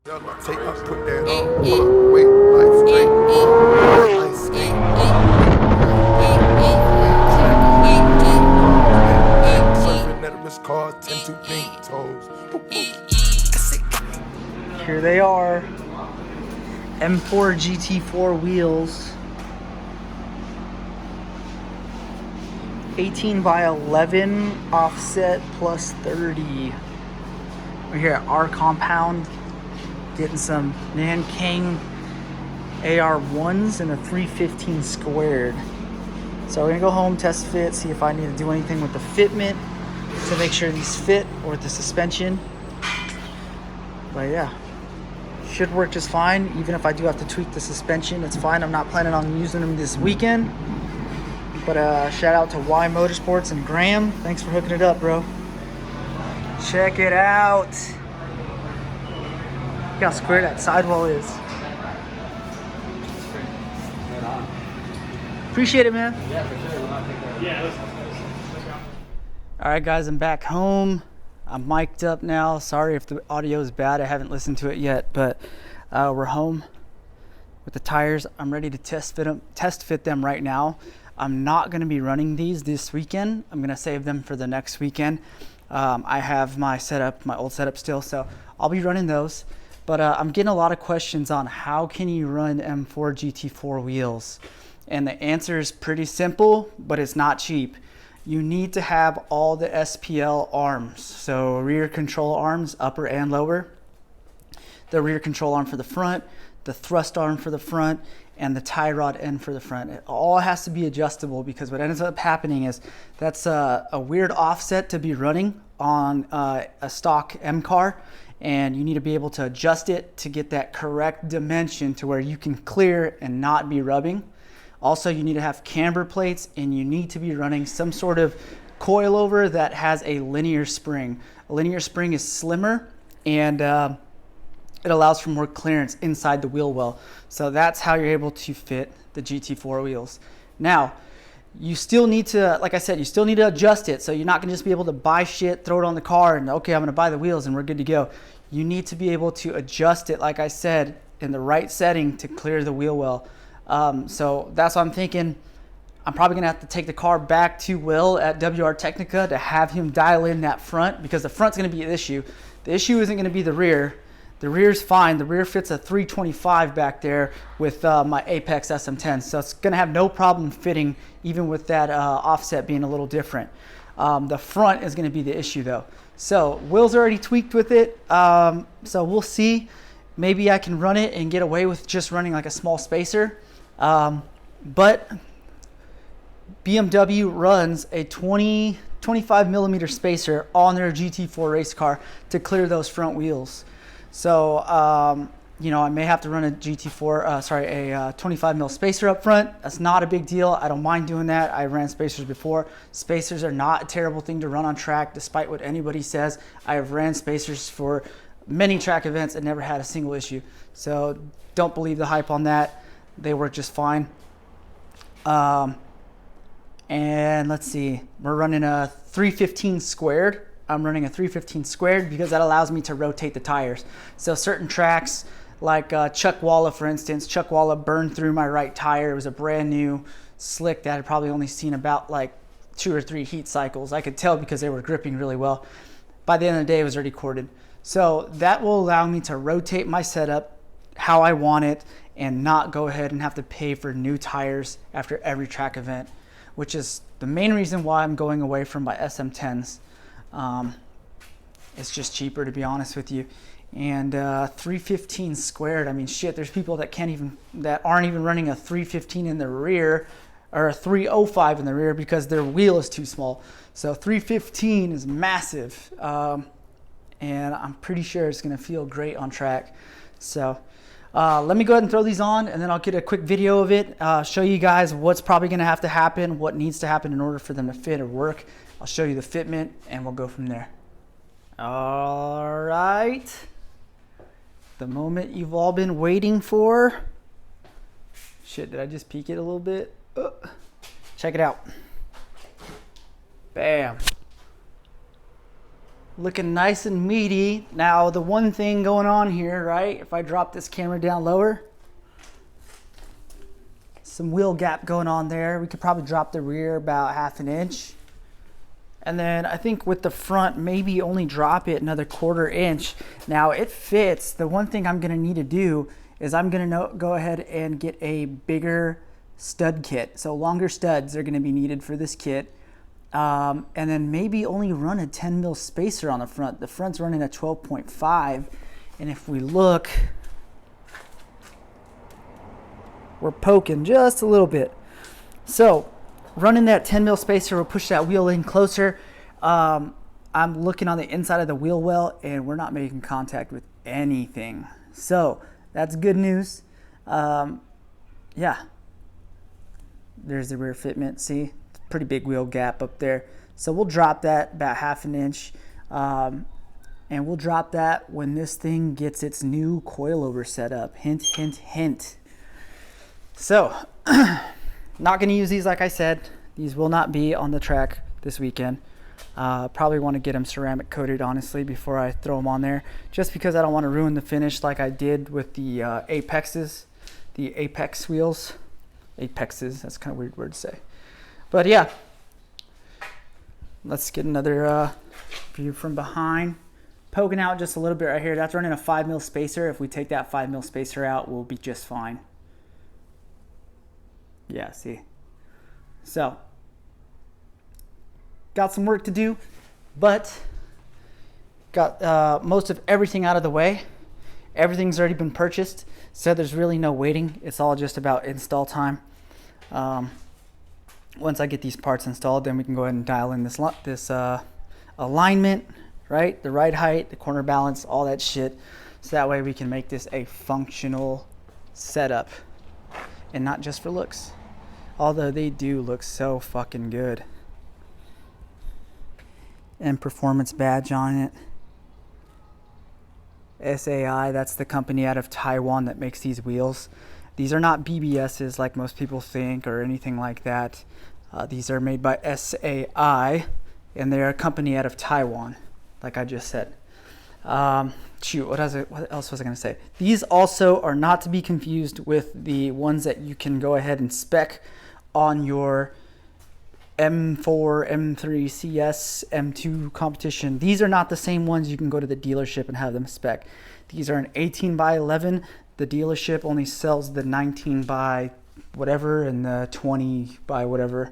Take up, put that on. Wait, life, wait. Ice skate. Surfing at a wrist car, 10 to pink toes. Here they are. M4 GT4 wheels. 18 by 11 offset plus 30. We're here at our compound getting some Nanking AR1s and a 315 squared. So we're gonna go home, test fit, see if I need to do anything with the fitment to make sure these fit, or the suspension. But yeah, should work just fine. Even if I do have to tweak the suspension, it's fine. I'm not planning on using them this weekend. But shout out to Y Motorsports and Graham. Thanks for hooking it up, bro. Check it out. Look how square that sidewall is. Appreciate it, man. Yeah, for sure. Yeah. All right, guys, I'm back home. I'm mic'd up now. Sorry if the audio is bad. I haven't listened to it yet, but we're home with the tires. I'm ready to test fit them right now. I'm not going to be running these this weekend. I'm going to save them for the next weekend. I have my setup, my old setup still, so I'll be running those. But I'm getting a lot of questions on how can you run M4 GT4 wheels? And the answer is pretty simple, but it's not cheap. You need to have all the SPL arms. So rear control arms, upper and lower. The rear control arm for the front, the thrust arm for the front, and the tie rod end for the front. It all has to be adjustable, because what ends up happening is that's a weird offset to be running on a stock M car, and you need to be able to adjust it to get that correct dimension to where you can clear and not be rubbing. Also, you need to have camber plates, and you need to be running some sort of coilover that has a linear spring. A linear spring is slimmer, and it allows for more clearance inside the wheel well. So that's how you're able to fit the GT4 wheels. Now, you still need to, like I said, you still need to adjust it. So you're not gonna just be able to buy shit, throw it on the car, and okay, I'm gonna buy the wheels and we're good to go. You need to be able to adjust it, like I said, in the right setting to clear the wheel well. So that's what I'm thinking. I'm probably gonna have to take the car back to Will at WR Technica to have him dial in that front, because the front's gonna be an issue. The issue isn't gonna be the rear. The rear's fine. The rear fits a 325 back there with my Apex SM10. So it's gonna have no problem fitting, even with that offset being a little different. The front is gonna be the issue though. So Will's already tweaked with it. So we'll see. Maybe I can run it and get away with just running like a small spacer. But BMW runs a 25 millimeter spacer on their GT4 race car to clear those front wheels. So, you know, I may have to run a a 25 mil spacer up front. That's not a big deal. I don't mind doing that. I ran spacers before. Spacers are not a terrible thing to run on track, despite what anybody says. I have ran spacers for many track events and never had a single issue. So don't believe the hype on that. They work just fine. And let's see, we're running a 315 squared. I'm running a 315 squared because that allows me to rotate the tires. So certain tracks, like Chuckwalla, for instance, Chuckwalla burned through my right tire. It was a brand new slick that I had probably only seen about like 2 or 3 heat cycles. I could tell because they were gripping really well. By the end of the day, it was already corded. So that will allow me to rotate my setup how I want it and not go ahead and have to pay for new tires after every track event, which is the main reason why I'm going away from my SM10s. It's just cheaper, to be honest with you. And 315 squared, I mean, shit, there's people that aren't even running a 315 in the rear, or a 305 in the rear, because their wheel is too small. So 315 is massive, and I'm pretty sure it's gonna feel great on track. So let me go ahead and throw these on, and then I'll get a quick video of it, show you guys what's probably gonna have to happen, what needs to happen in order for them to fit or work. I'll show you the fitment, and we'll go from there. All right, the moment you've all been waiting for. Shit, did I just peek it a little bit? Check it out. Bam. looking nice and meaty. Now the one thing going on here, right, if I drop this camera down lower, some wheel gap going on there. We could probably drop the rear about 1/2 inch. And then I think with the front, maybe only drop it another 1/4 inch. Now it fits. The one thing I'm gonna need to do is I'm gonna go ahead and get a bigger stud kit. So longer studs are gonna be needed for this kit. And then maybe only run a 10 mil spacer on the front. The front's running a 12.5. And if we look, we're poking just a little bit. So running that 10 mil spacer will push that wheel in closer. I'm looking on the inside of the wheel well and we're not making contact with anything. So that's good news. Yeah. There's the rear fitment. See, pretty big wheel gap up there. So we'll drop that about 1/2 inch. And we'll drop that when this thing gets its new coilover set up. Hint, hint, hint. So, not going to use these like I said. These will not be on the track this weekend. Probably want to get them ceramic coated, honestly, before I throw them on there. Just because I don't want to ruin the finish like I did with the Apexes. The Apex wheels. Apexes, that's kind of a weird word to say. But yeah, let's get another view from behind. Poking out just a little bit right here. That's running a 5 mil spacer. If we take that 5 mil spacer out, we'll be just fine. Yeah, see. So, got some work to do, but got most of everything out of the way. Everything's already been purchased, so there's really no waiting. It's all just about install time. Once I get these parts installed, then we can go ahead and dial in this alignment, right? The ride height, the corner balance, all that shit. So that way we can make this a functional setup and not just for looks. Although they do look so fucking good. And performance badge on it. SAI, that's the company out of Taiwan that makes these wheels. These are not BBSs like most people think or anything like that. These are made by SAI, and they're a company out of Taiwan, like I just said. Shoot, what else was I going to say? These also are not to be confused with the ones that you can go ahead and spec on your M4, M3, CS, M2 competition. These are not the same ones you can go to the dealership and have them spec. These are an 18 by 11. The dealership only sells the 19 by whatever and the 20 by whatever.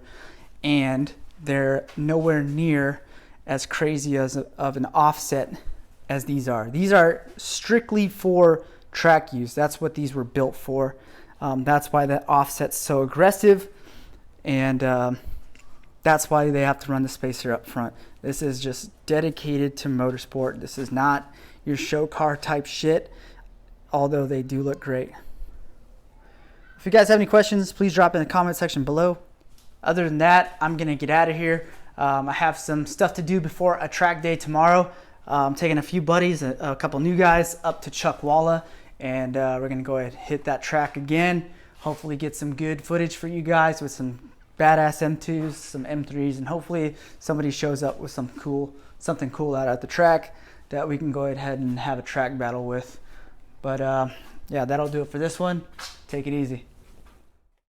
And they're nowhere near as crazy as of an offset as these are. These are strictly for track use. That's what these were built for. That's why that offset's so aggressive. And that's why they have to run the spacer up front. This is just dedicated to motorsport. This is not your show car type shit, although they do look great. If you guys have any questions, please drop in the comment section below. Other than that, I'm gonna get out of here. I have some stuff to do before a track day tomorrow. I'm taking a few buddies, a couple new guys up to Chuckwalla, and we're gonna go ahead and hit that track again. Hopefully get some good footage for you guys with some badass M2s, some M3s, and hopefully somebody shows up with something cool out at the track that we can go ahead and have a track battle with. But yeah, that'll do it for this one. Take it easy.